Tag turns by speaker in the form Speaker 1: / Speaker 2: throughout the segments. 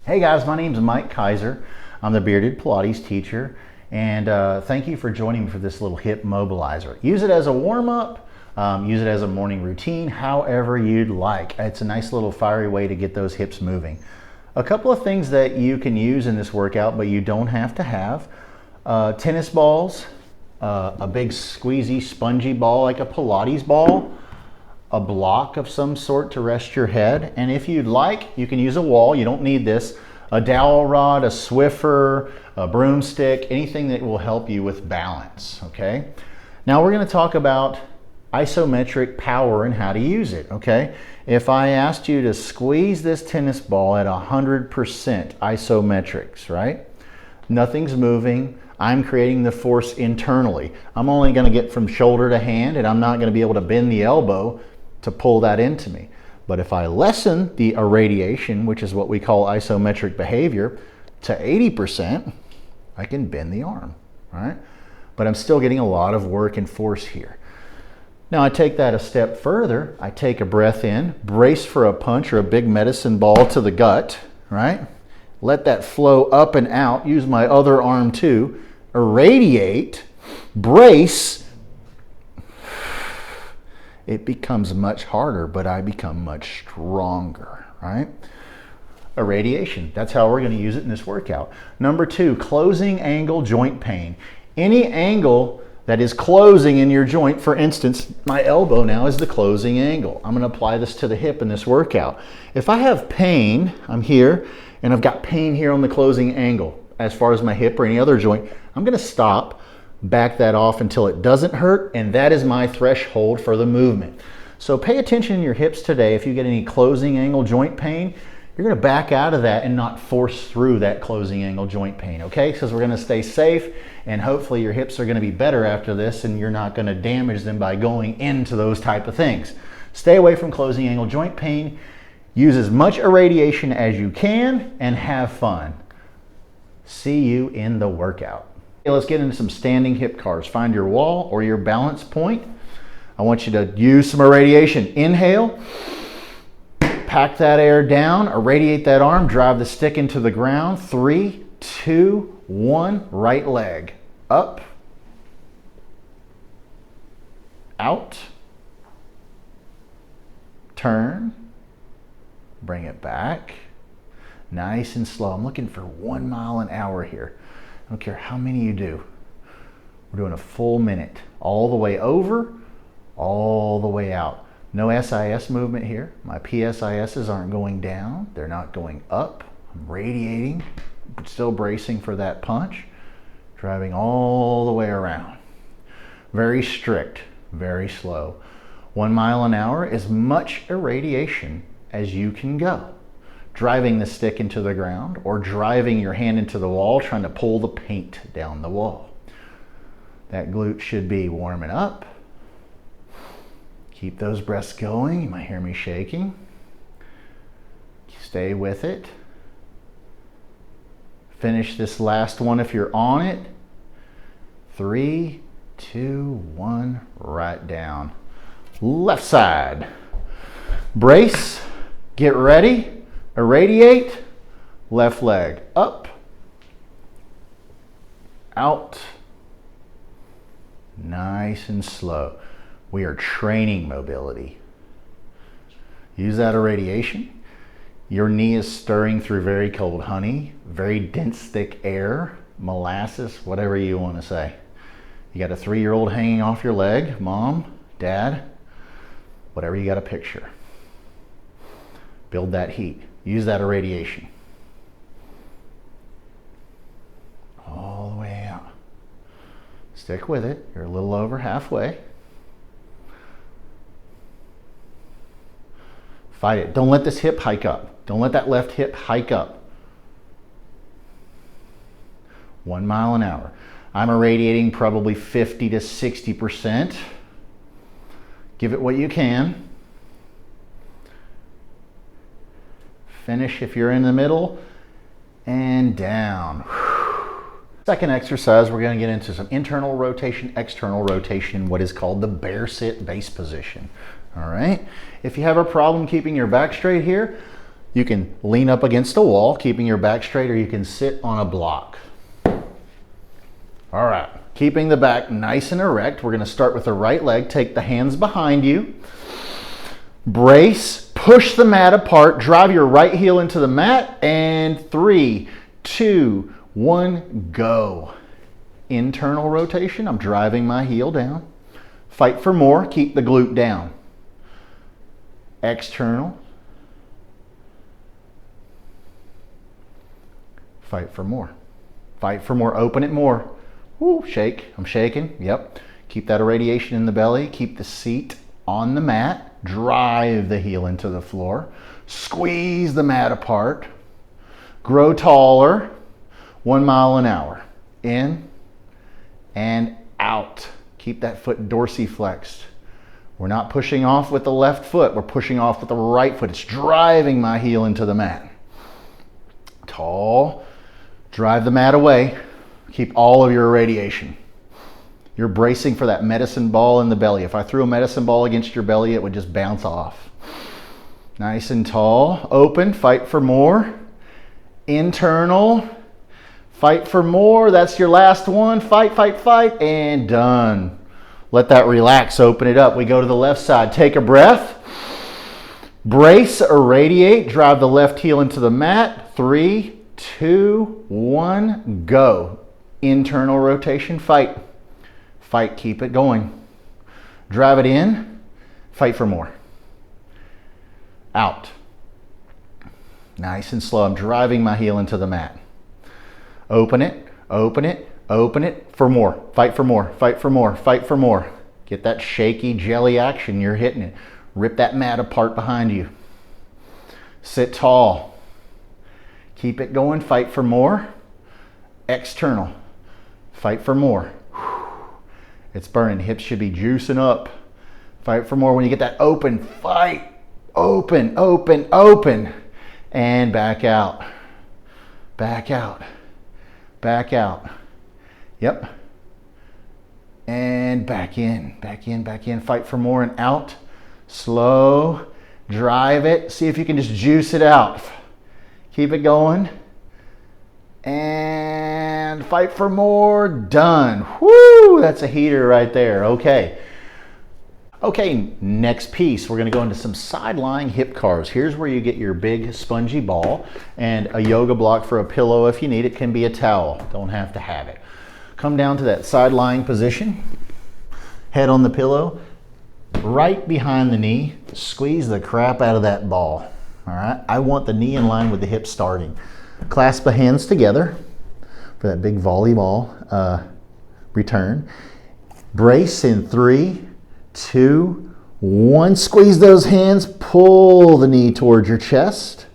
Speaker 1: Hey guys, my name's Mike Kaiser. I'm the Bearded Pilates teacher, and thank you for joining me for this little hip mobilizer. Use it as a warm-up, use it as a morning routine, however you'd like. It's a nice little fiery way to get those hips moving. A couple of things that you can use in this workout, but you don't have to have. Tennis balls, a big squeezy, spongy ball like a Pilates ball, a block of some sort to rest your head, and if you'd like, you can use a wall. You don't need this. A dowel rod, a Swiffer, a broomstick, anything that will help you with balance, okay? Now we're going to talk about isometric power and how to use it, okay? If I asked you to squeeze this tennis ball at 100% isometrics, right? Nothing's moving. I'm creating the force internally. I'm only going to get from shoulder to hand, and I'm not going to be able to bend the elbow to pull that into me. But if I lessen the irradiation, which is what we call isometric behavior, to 80%, I can bend the arm, right? But I'm still getting a lot of work and force here. Now I take that a step further. I take a breath in, brace for a punch or a big medicine ball to the gut, right? Let that flow up and out. Use my other arm too. Irradiate, brace. It becomes much harder, but I become much stronger, right? Irradiation, that's how we're going to use it in this workout. Number 2, closing angle joint pain. Any angle that is closing in your joint, for instance, my elbow now is the closing angle. I'm going to apply this to the hip in this workout. If I have pain, I'm here, and I've got pain here on the closing angle, as far as my hip or any other joint, I'm going to stop, back that off until it doesn't hurt, and that is my threshold for the movement. So pay attention in your hips today. If you get any closing angle joint pain, you're going to back out of that and not force through that closing angle joint pain, okay? Because we're going to stay safe, and hopefully your hips are going to be better after this, and you're not going to damage them by going into those type of things. Stay away from closing angle joint pain. Use as much irradiation as you can, and have fun. See you in the workout. Okay, let's get into some standing hip cars. Find your wall or your balance point. I want you to use some irradiation. Inhale, pack that air down, irradiate that arm, drive the stick into the ground. 3, 2, 1, right leg. Up, out, turn, bring it back. Nice and slow. I'm looking for 1 mile an hour here. I don't care how many you do. We're doing a full minute. All the way over, all the way out. No SIS movement here. My PSISs aren't going down. They're not going up. I'm radiating, still bracing for that punch. Driving all the way around. Very strict, very slow. 1 mile an hour, as much irradiation as you can go. Driving the stick into the ground or driving your hand into the wall, trying to pull the paint down the wall. That glute should be warming up. Keep those breaths going. You might hear me shaking. Stay with it. Finish this last one if you're on it. 3, 2, 1, right down. Left side. Brace, get ready. Irradiate, left leg up, out, nice and slow. We are training mobility. Use that irradiation. Your knee is stirring through very cold honey, very dense, thick air, molasses, whatever you want to say. You got a 3-year-old hanging off your leg, mom, dad, whatever you got to picture. Build that heat. Use that irradiation. All the way out. Stick with it. You're a little over halfway. Fight it. Don't let this hip hike up. Don't let that left hip hike up. 1 mile an hour. I'm irradiating probably 50 to 60%. Give it what you can. Finish if you're in the middle, and down. Second exercise, we're going to get into some internal rotation, external rotation, what is called the bear sit base position. All right. If you have a problem keeping your back straight here, You can lean up against a wall, keeping your back straight, or you can sit on a block. All right, keeping the back nice and erect. We're gonna start with the right leg. Take the hands behind you. Brace, push the mat apart, drive your right heel into the mat, and 3, 2, 1, go. Internal rotation, I'm driving my heel down. Fight for more, keep the glute down. External. Fight for more. Fight for more, open it more. Woo, shake, I'm shaking, yep. Keep that irradiation in the belly, keep the seat on the mat, drive the heel into the floor, squeeze the mat apart, grow taller, 1 mile an hour. In and out. Keep that foot dorsiflexed. We're not pushing off with the left foot, we're pushing off with the right foot. It's driving my heel into the mat. Tall, drive the mat away. Keep all of your irradiation. You're bracing for that medicine ball in the belly. If I threw a medicine ball against your belly, it would just bounce off. Nice and tall, open, fight for more. Internal, fight for more. That's your last one. Fight, fight, fight, and done. Let that relax, open it up. We go to the left side. Take a breath. Brace, irradiate, drive the left heel into the mat. 3, 2, 1, go. Internal rotation, fight. Fight, keep it going. Drive it in, fight for more. Out. Nice and slow. I'm driving my heel into the mat. Open it, open it, open it for more. Fight for more, fight for more, fight for more. Get that shaky jelly action, you're hitting it. Rip that mat apart behind you. Sit tall. Keep it going, fight for more. External, fight for more. It's burning, hips should be juicing up. Fight for more. When you get that open, fight. Open, open, open. And back out. Back out. Back out. Yep. And back in, back in, back in. Fight for more and out. Slow. Drive it. See if you can just juice it out. Keep it going. And fight for more. Done. Woo! That's a heater right there. Okay. Okay, next piece, we're going to go into some side-lying hip carves. Here's where you get your big spongy ball and a yoga block for a pillow if you need. It can be a towel. Don't have to have it. Come down to that side-lying position. Head on the pillow. Right behind the knee. Squeeze the crap out of that ball. All right? I want the knee in line with the hip starting. Clasp the hands together for that big volleyball return. Brace in 3, 2, 1. Squeeze those hands. Pull the knee towards your chest.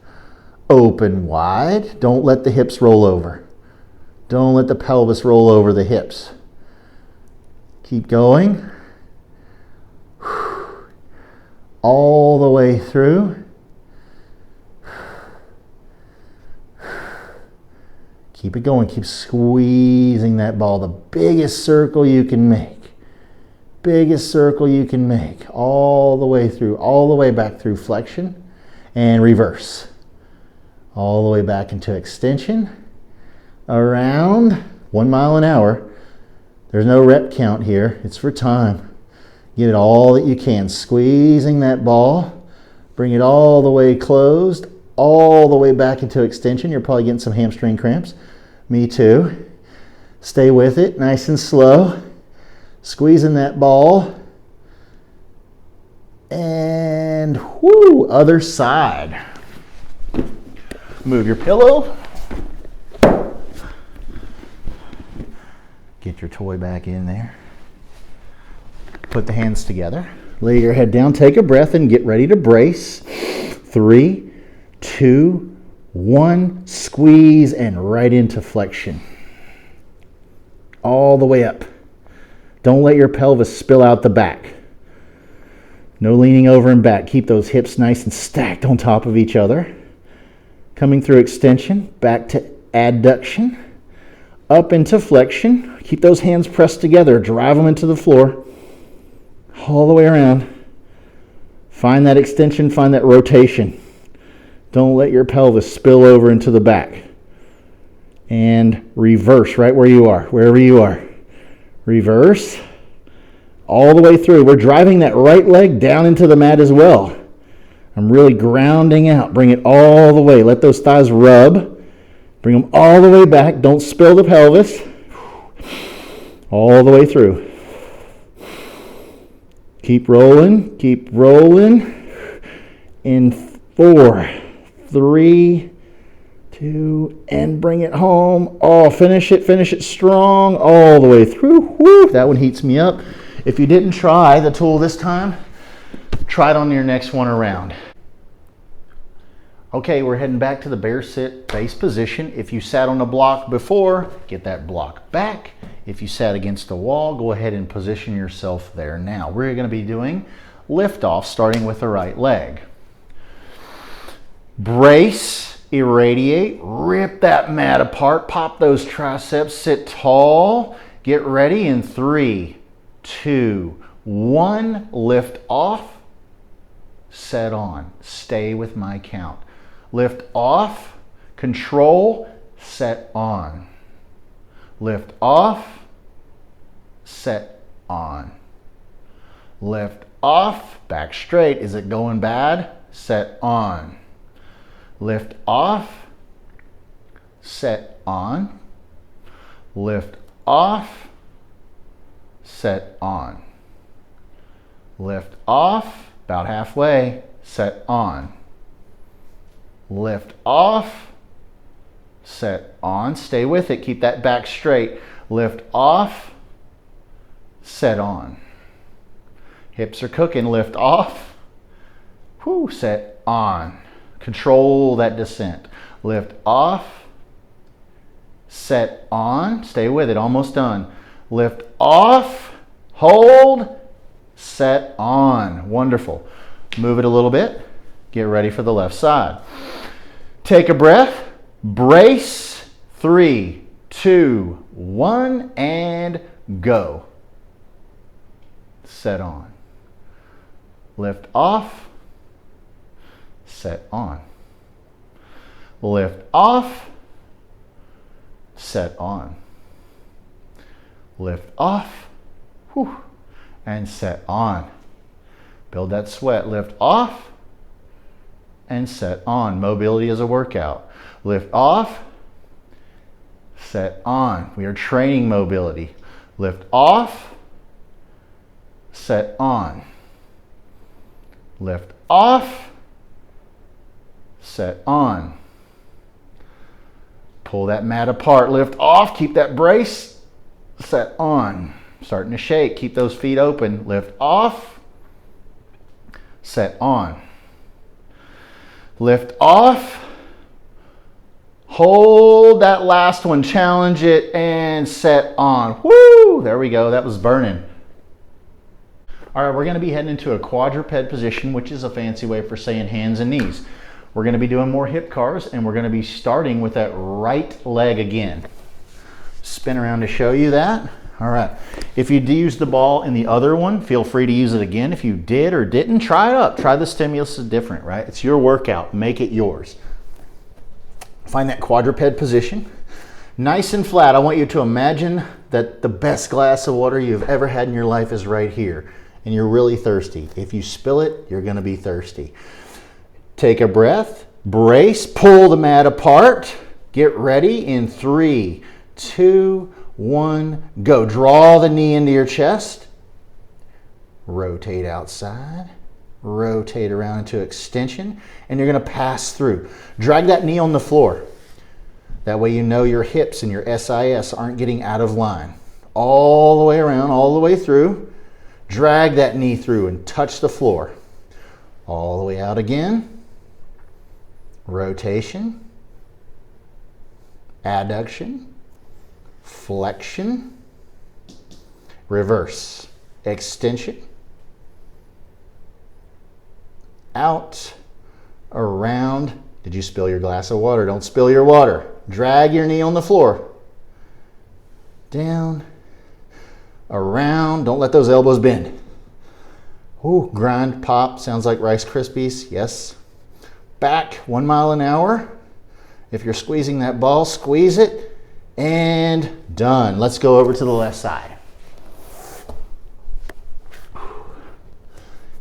Speaker 1: Open wide. Don't let the hips roll over. Don't let the pelvis roll over the hips. Keep going. All the way through. Keep it going. Keep squeezing that ball. The biggest circle you can make. Biggest circle you can make. All the way through. All the way back through flexion and reverse. All the way back into extension. Around 1 mile an hour. There's no rep count here. It's for time. Get it all that you can. Squeezing that ball. Bring it all the way closed. All the way back into extension. You're probably getting some hamstring cramps. Me too. Stay with it, nice and slow. Squeezing that ball. And whoo, other side. Move your pillow. Get your toy back in there. Put the hands together. Lay your head down, take a breath, and get ready to brace. 3, 2, 1. Squeeze and right into flexion. All the way up. Don't let your pelvis spill out the back. No leaning over and back. Keep those hips nice and stacked on top of each other. Coming through extension, back to adduction, up into flexion. Keep those hands pressed together. Drive them into the floor. All the way around. Find that extension, find that rotation. Don't let your pelvis spill over into the back. And reverse right where you are, wherever you are. Reverse all the way through. We're driving that right leg down into the mat as well. I'm really grounding out. Bring it all the way. Let those thighs rub. Bring them all the way back. Don't spill the pelvis. All the way through. Keep rolling. Keep rolling. In 4, 3, 2, and bring it home. Oh, finish it strong all the way through. Woo, that one heats me up. If you didn't try the tool this time, try it on your next one around. Okay, we're heading back to the bear sit base position. If you sat on a block before, get that block back. If you sat against the wall, go ahead and position yourself there. Now, we're going to be doing lift off, starting with the right leg. Brace, irradiate, rip that mat apart, pop those triceps, sit tall, get ready in 3, 2, 1, lift off, set on, stay with my count. Lift off, control, set on. Lift off, set on. Lift off, back straight. Is it going bad? Set on. Lift off, set on. Lift off, set on. Lift off, about halfway, set on. Lift off, set on. Stay with it. Keep that back straight. Lift off, set on. Hips are cooking. Lift off, whoo, set on. Control that descent. Lift off, set on. Stay with it. Almost done. Lift off, hold, set on. Wonderful. Move it a little bit. Get ready for the left side. Take a breath. Brace. 3, 2, 1, and go. Set on. Lift off. Set on. Lift off. Set on. Lift off. Whew, and set on. Build that sweat. Lift off and set on. Mobility is a workout. Lift off, set on. We are training mobility. Lift off, set on. Lift off, set on. Pull that mat apart. Lift off, keep that brace, set on. Starting to shake. Keep those feet open. Lift off, set on. Lift off, hold that last one, challenge it, and set on. Woo! There we go. That was burning. All right, we're going to be heading into a quadruped position, which is a fancy way for saying hands and knees. We're going to be doing more hip cars, and we're going to be starting with that right leg again. Spin around to show you that. All right, if you use the ball in the other one, feel free to use it again. If you did or didn't, try it up. Try the stimulus is different, right? It's your workout. Make it yours. Find that quadruped position. Nice and flat. I want you to imagine that the best glass of water you've ever had in your life is right here, and you're really thirsty. If you spill it, you're going to be thirsty. Take a breath. Brace. Pull the mat apart. Get ready in 3, 2, 1, go. Draw the knee into your chest. Rotate outside. Rotate around into extension. And you're going to pass through. Drag that knee on the floor. That way you know your hips and your SIS aren't getting out of line. All the way around, all the way through. Drag that knee through and touch the floor. All the way out again. Rotation. Adduction. Flexion, reverse, extension, out, around. Did you spill your glass of water? Don't spill your water. Drag your knee on the floor. Down, around. Don't let those elbows bend. Ooh, grind, pop. Sounds like Rice Krispies. Yes. back, 1 mile an hour. If you're squeezing that ball, squeeze it, and done. Let's go over to the left side.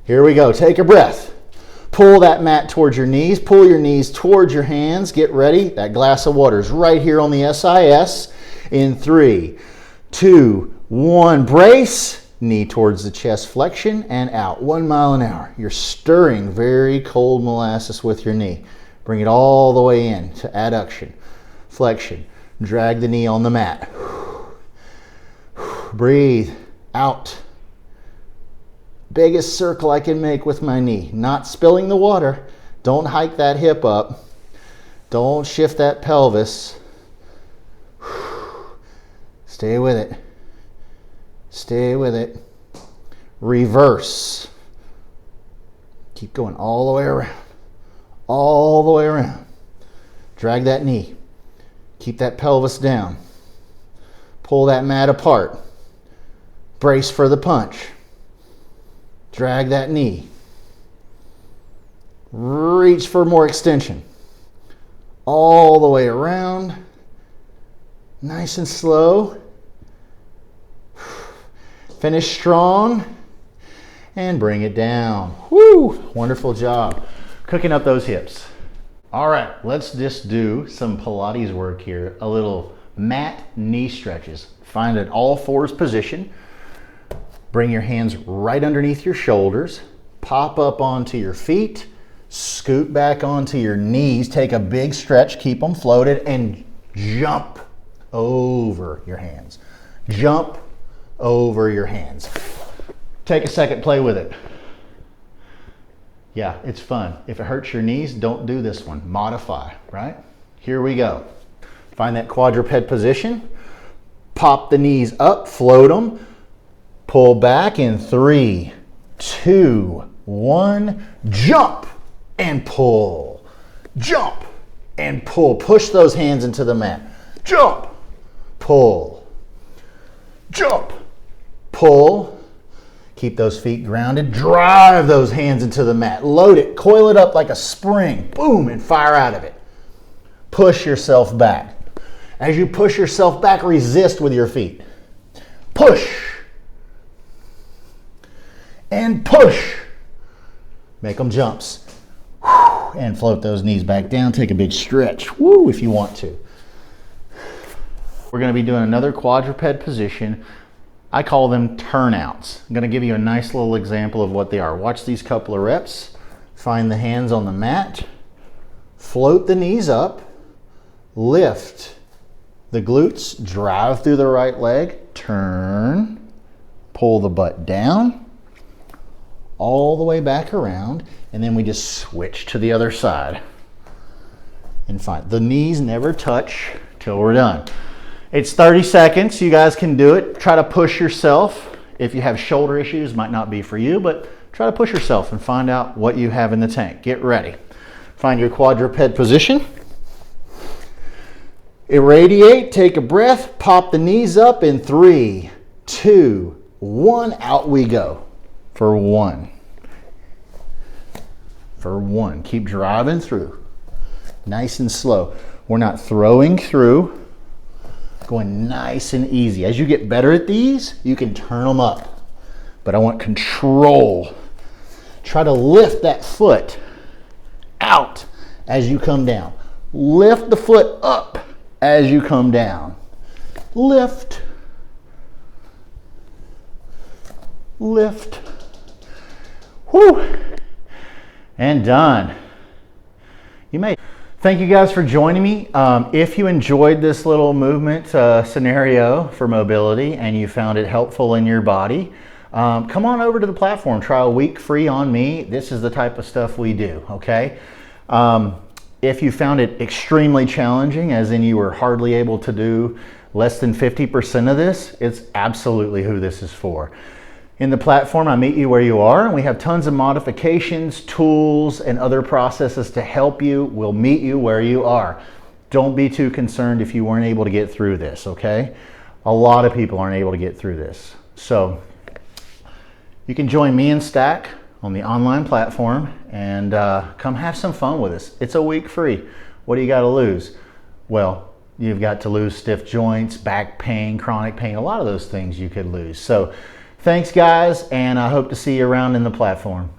Speaker 1: Here we go, take a breath. Pull that mat towards your knees, pull your knees towards your hands, get ready. That glass of water is right here on the SIS. In 3, 2, 1, brace. Knee towards the chest, flexion, and out. 1 mile an hour. You're stirring very cold molasses with your knee. Bring it all the way in to adduction, flexion. Drag the knee on the mat. Breathe out. Biggest circle I can make with my knee. Not spilling the water. Don't hike that hip up. Don't shift that pelvis. Stay with it. Stay with it. Reverse. Keep going all the way around. All the way around. Drag that knee. Keep that pelvis down. Pull that mat apart. Brace for the punch. Drag that knee. Reach for more extension. All the way around. Nice and slow. Finish strong and bring it down. Woo! Wonderful job cooking up those hips. All right, let's just do some Pilates work here. A little mat knee stretches. Find an all fours position. Bring your hands right underneath your shoulders. Pop up onto your feet. Scoot back onto your knees. Take a big stretch. Keep them floated and jump over your hands. Jump over your hands. Take a second, play with it. Yeah, it's fun. If it hurts your knees, don't do this one. Modify, right? Here we go. Find that quadruped position. Pop the knees up, float them. Pull back in 3, 2, 1. Jump and pull. Jump and pull. Push those hands into the mat. Jump, pull. Jump, pull. Keep those feet grounded. Drive those hands into the mat. Load it. Coil it up like a spring. Boom, and fire out of it. Push yourself back. As you push yourself back, resist with your feet. Push. And push. Make them jumps. And float those knees back down. Take a big stretch. Woo, if you want to. We're going to be doing another quadruped position. I call them turnouts. I'm going to give you a nice little example of what they are. Watch these couple of reps. Find the hands on the mat. Float the knees up. Lift the glutes. Drive through the right leg. Turn. Pull the butt down. All the way back around. And then we just switch to the other side. And find the knees never touch till we're done. It's 30 seconds. You guys can do it. Try to push yourself. If you have shoulder issues, might not be for you, but try to push yourself and find out what you have in the tank. Get ready. Find your quadruped position. Irradiate. Take a breath. Pop the knees up in 3, 2, 1. Out we go. For 1. For 1. Keep driving through. Nice and slow. We're not throwing through. Going nice and easy. As you get better at these, you can turn them up. But I want control. Try to lift that foot out as you come down. Lift the foot up as you come down. Lift. Lift. Whew. And done. You may. Thank you guys for joining me. If you enjoyed this little movement scenario for mobility and you found it helpful in your body, come on over to the platform. Try a week free on me. This is the type of stuff we do, okay? If you found it extremely challenging, as in you were hardly able to do less than 50% of this, it's absolutely who this is for. In the platform, I meet you where you are, and we have tons of modifications, tools, and other processes to help you. We'll meet you where you are. Don't be too concerned if you weren't able to get through this, okay? A lot of people aren't able to get through this. So you can join me and Stack on the online platform, and come have some fun with us. It's a week free. What do you got to lose? Well, you've got to lose stiff joints, back pain, chronic pain, a lot of those things you could lose. So thanks guys, and I hope to see you around in the platform.